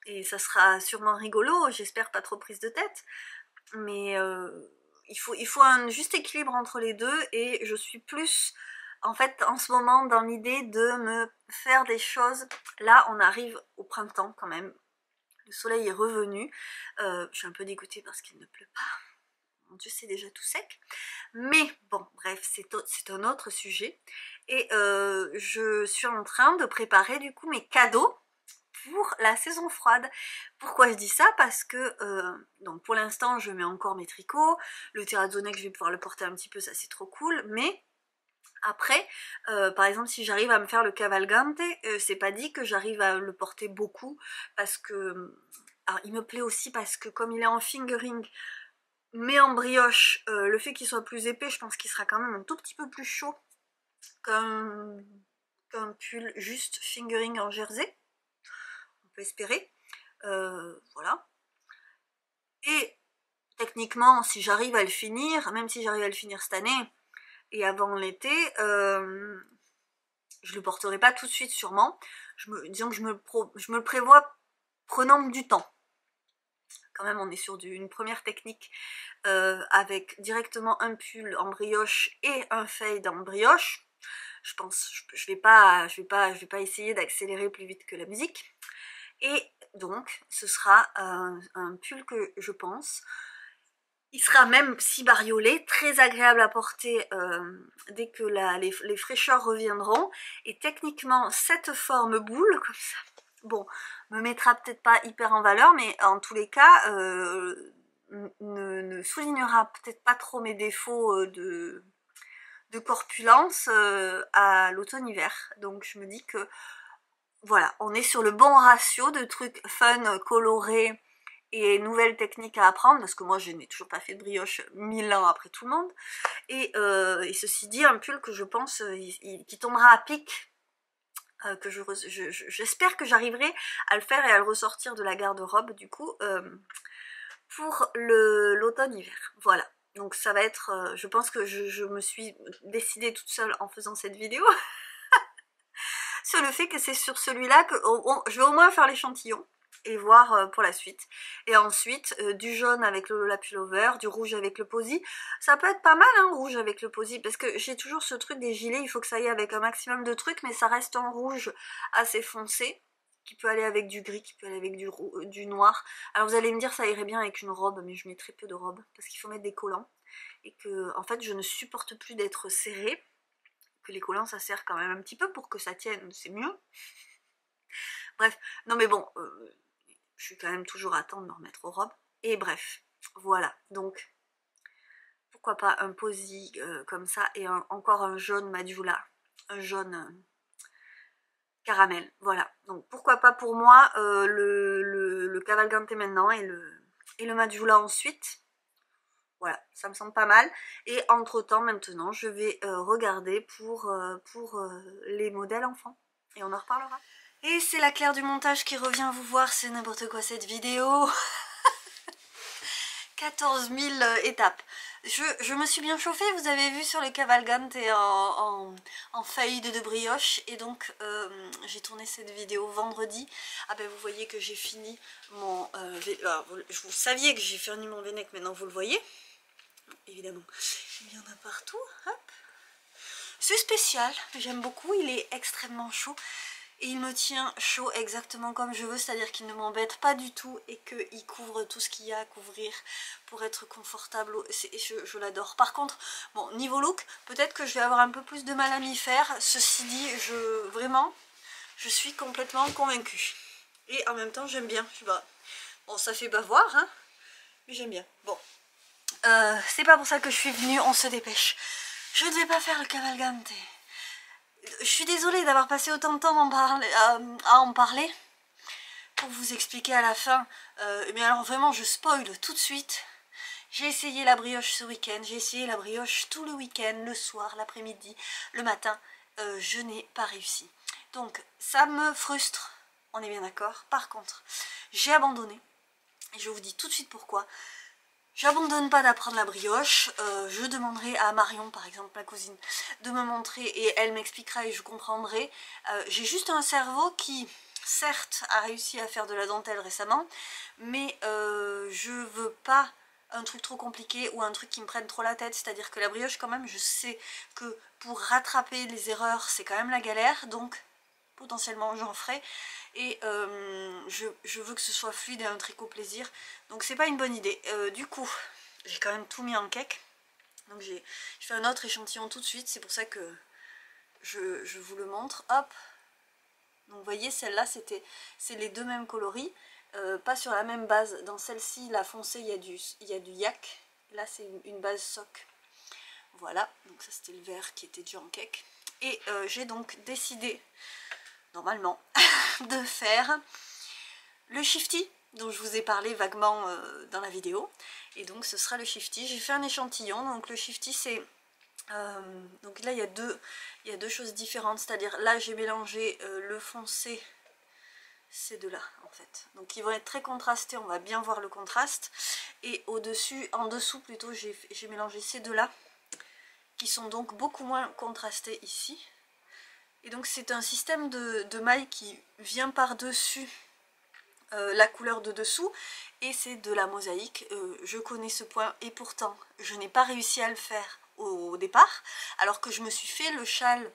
Et ça sera sûrement rigolo, j'espère pas trop prise de tête, mais il faut un juste équilibre entre les deux, et je suis plus... En fait, en ce moment, dans l'idée de me faire des choses... Là, on arrive au printemps quand même. Le soleil est revenu. Je suis un peu dégoûtée parce qu'il ne pleut pas. Mon Dieu, c'est déjà tout sec. Mais bon, bref, c'est un autre sujet. Et je suis en train de préparer du coup mes cadeaux pour la saison froide. Pourquoi je dis ça? Parce que donc pour l'instant je mets encore mes tricots, le terrazzonex je vais pouvoir le porter un petit peu, ça c'est trop cool, mais après, par exemple si j'arrive à me faire le cavalgante, c'est pas dit que j'arrive à le porter beaucoup, parce que alors, il me plaît aussi parce que comme il est en fingering mais en brioche, le fait qu'il soit plus épais, je pense qu'il sera quand même un tout petit peu plus chaud qu'un pull juste fingering en jersey, on peut espérer. Voilà. Et techniquement, si j'arrive à le finir, même si j'arrive à le finir cette année et avant l'été, je le porterai pas tout de suite sûrement. Disons que je me le prévois prenant du temps. Quand même, on est sur une première technique avec directement un pull en brioche et un fade en brioche. Je pense, je vais pas essayer d'accélérer plus vite que la musique. Et donc, ce sera un pull que je pense, il sera même si bariolé, très agréable à porter dès que les fraîcheurs reviendront. Et techniquement, cette forme boule, comme ça, bon, me mettra peut-être pas hyper en valeur, mais en tous les cas, ne soulignera peut-être pas trop mes défauts de corpulence à l'automne-hiver. Donc je me dis que voilà, on est sur le bon ratio de trucs fun, colorés et nouvelles techniques à apprendre, parce que moi je n'ai toujours pas fait de brioche 1000 ans après tout le monde. Et ceci dit, un pull que je pense qui tombera à pic, que j'espère que j'arriverai à le faire et à le ressortir de la garde-robe du coup pour l'automne-hiver. Voilà. Donc ça va être, je pense que je me suis décidée toute seule en faisant cette vidéo sur le fait que c'est sur celui-là que je vais au moins faire l'échantillon et voir pour la suite. Et ensuite, du jaune avec le Lola Pullover, du rouge avec le Posy. Ça peut être pas mal, hein, rouge avec le Posy, parce que j'ai toujours ce truc des gilets, il faut que ça aille avec un maximum de trucs, mais ça reste un rouge assez foncé, qui peut aller avec du gris, qui peut aller avec du noir. Alors vous allez me dire ça irait bien avec une robe, mais je mets très peu de robes, parce qu'il faut mettre des collants. Et que, en fait, je ne supporte plus d'être serrée, que les collants ça sert quand même un petit peu pour que ça tienne, c'est mieux. Bref, non mais bon, je suis quand même toujours à temps de me remettre aux robes. Et bref, voilà, donc pourquoi pas un Posy comme ça et encore un jaune Madjoula, un jaune caramel, voilà. Donc pourquoi pas pour moi le Cavalgante maintenant et le Madjoula ensuite. Voilà, ça me semble pas mal. Et entre temps maintenant je vais regarder pour les modèles enfants et on en reparlera. Et c'est la Claire du montage qui revient vous voir, c'est n'importe quoi cette vidéo. 14 000 étapes. Je me suis bien chauffée, vous avez vu sur le Cavalgante en feuille de brioche. Et donc j'ai tourné cette vidéo vendredi. Ah ben vous voyez que j'ai fini mon... vous saviez que j'ai fini mon V-neck, maintenant vous le voyez. Évidemment, il y en a partout. Hop. C'est spécial, j'aime beaucoup, il est extrêmement chaud. Et il me tient chaud exactement comme je veux, c'est-à-dire qu'il ne m'embête pas du tout et qu'il couvre tout ce qu'il y a à couvrir pour être confortable. Je l'adore. Par contre, bon, niveau look, peut-être que je vais avoir un peu plus de mal à m'y faire. Ceci dit, vraiment, je suis complètement convaincue. Et en même temps, j'aime bien. Je sais pas. Bon, ça fait bavoir, hein, mais j'aime bien. Bon, c'est pas pour ça que je suis venue, on se dépêche. Je ne vais pas faire le Cavalgante. Je suis désolée d'avoir passé autant de temps à en parler pour vous expliquer à la fin. Mais alors vraiment je spoil tout de suite. J'ai essayé la brioche ce week-end, j'ai essayé la brioche tout le week-end, le soir, l'après-midi, le matin. Je n'ai pas réussi. Donc ça me frustre, on est bien d'accord. Par contre, j'ai abandonné. Et je vous dis tout de suite pourquoi. J'abandonne pas d'apprendre la brioche, je demanderai à Marion par exemple, ma cousine, de me montrer et elle m'expliquera et je comprendrai. J'ai juste un cerveau qui certes a réussi à faire de la dentelle récemment, mais je veux pas un truc trop compliqué ou un truc qui me prenne trop la tête, c'est-à-dire que la brioche quand même je sais que pour rattraper les erreurs c'est quand même la galère, donc potentiellement j'en ferai. Et je veux que ce soit fluide et un tricot plaisir. Donc c'est pas une bonne idée. Du coup, j'ai quand même tout mis en cake. Donc je fais un autre échantillon tout de suite. C'est pour ça que je vous le montre. Hop. Donc vous voyez, celle-là, c'est les deux mêmes coloris. Pas sur la même base. Dans celle-ci, la foncée, il y a du yak. Là, c'est une base sock. Voilà. Donc ça, c'était le vert qui était déjà en cake. Et j'ai donc décidé, normalement, de faire le shifty dont je vous ai parlé vaguement dans la vidéo. Et donc ce sera le shifty. J'ai fait un échantillon. Donc le shifty, c'est... donc là il y a deux choses différentes, c'est-à-dire là j'ai mélangé le foncé, ces deux-là en fait. Donc ils vont être très contrastés, on va bien voir le contraste. Et au-dessus, en dessous plutôt, j'ai mélangé ces deux-là, qui sont donc beaucoup moins contrastés ici. Et donc c'est un système de maille qui vient par-dessus la couleur de dessous, et c'est de la mosaïque. Je connais ce point et pourtant je n'ai pas réussi à le faire au départ, alors que je me suis fait le châle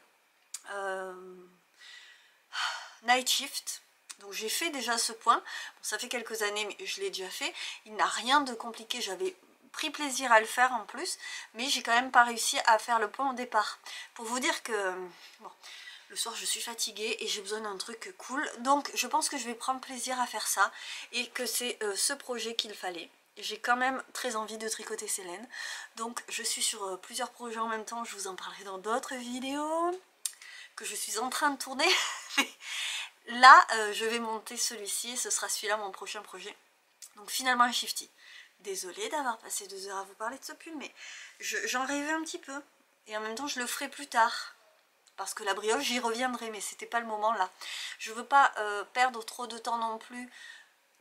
Night Shift. Donc j'ai fait déjà ce point, bon, ça fait quelques années mais je l'ai déjà fait, il n'a rien de compliqué, j'avais pris plaisir à le faire en plus, mais j'ai quand même pas réussi à faire le point au départ. Pour vous dire que bon, le soir je suis fatiguée et j'ai besoin d'un truc cool, donc je pense que je vais prendre plaisir à faire ça, et que c'est ce projet qu'il fallait. J'ai quand même très envie de tricoter ces laines, donc je suis sur plusieurs projets en même temps, je vous en parlerai dans d'autres vidéos que je suis en train de tourner. Là je vais monter celui-ci et ce sera celui-là mon prochain projet. Donc finalement un shifty. Désolée d'avoir passé 2 heures à vous parler de ce pull, mais j'en rêvais un petit peu, et en même temps je le ferai plus tard. Parce que la brioche, j'y reviendrai, mais c'était pas le moment là. Je veux pas perdre trop de temps non plus.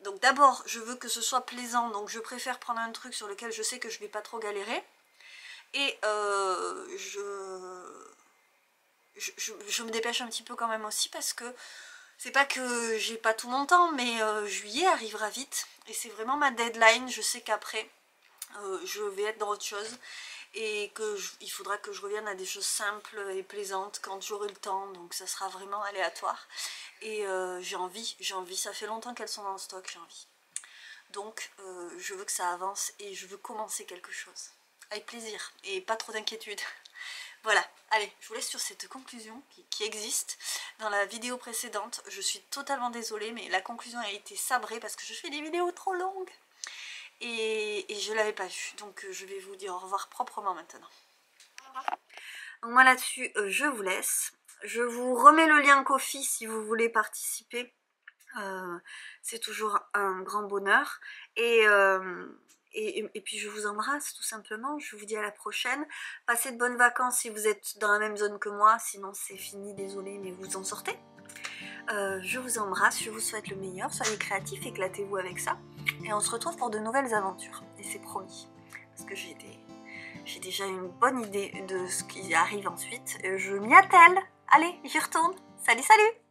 Donc d'abord, je veux que ce soit plaisant, donc je préfère prendre un truc sur lequel je sais que je vais pas trop galérer. Et je me dépêche un petit peu quand même aussi, parce que c'est pas que j'ai pas tout mon temps, mais juillet arrivera vite. Et c'est vraiment ma deadline, je sais qu'après, je vais être dans autre chose. Et qu'il faudra que je revienne à des choses simples et plaisantes quand j'aurai le temps, donc ça sera vraiment aléatoire. Et j'ai envie, ça fait longtemps qu'elles sont en stock, j'ai envie. Donc je veux que ça avance et je veux commencer quelque chose. Avec plaisir et pas trop d'inquiétude. Voilà, allez, je vous laisse sur cette conclusion qui existe. Dans la vidéo précédente, je suis totalement désolée, mais la conclusion a été sabrée parce que je fais des vidéos trop longues. Et je ne l'avais pas vu, donc je vais vous dire au revoir proprement maintenant. Donc moi là-dessus, je vous laisse. Je vous remets le lien Ko-fi si vous voulez participer. C'est toujours un grand bonheur. Et puis je vous embrasse tout simplement. Je vous dis à la prochaine. Passez de bonnes vacances si vous êtes dans la même zone que moi. Sinon c'est fini, désolé, mais vous en sortez. Je vous embrasse, je vous souhaite le meilleur. Soyez créatifs, éclatez-vous avec ça. Et on se retrouve pour de nouvelles aventures. Et c'est promis. Parce que j'ai déjà une bonne idée de ce qui arrive ensuite. Je m'y attelle. Allez, j'y retourne. Salut, salut!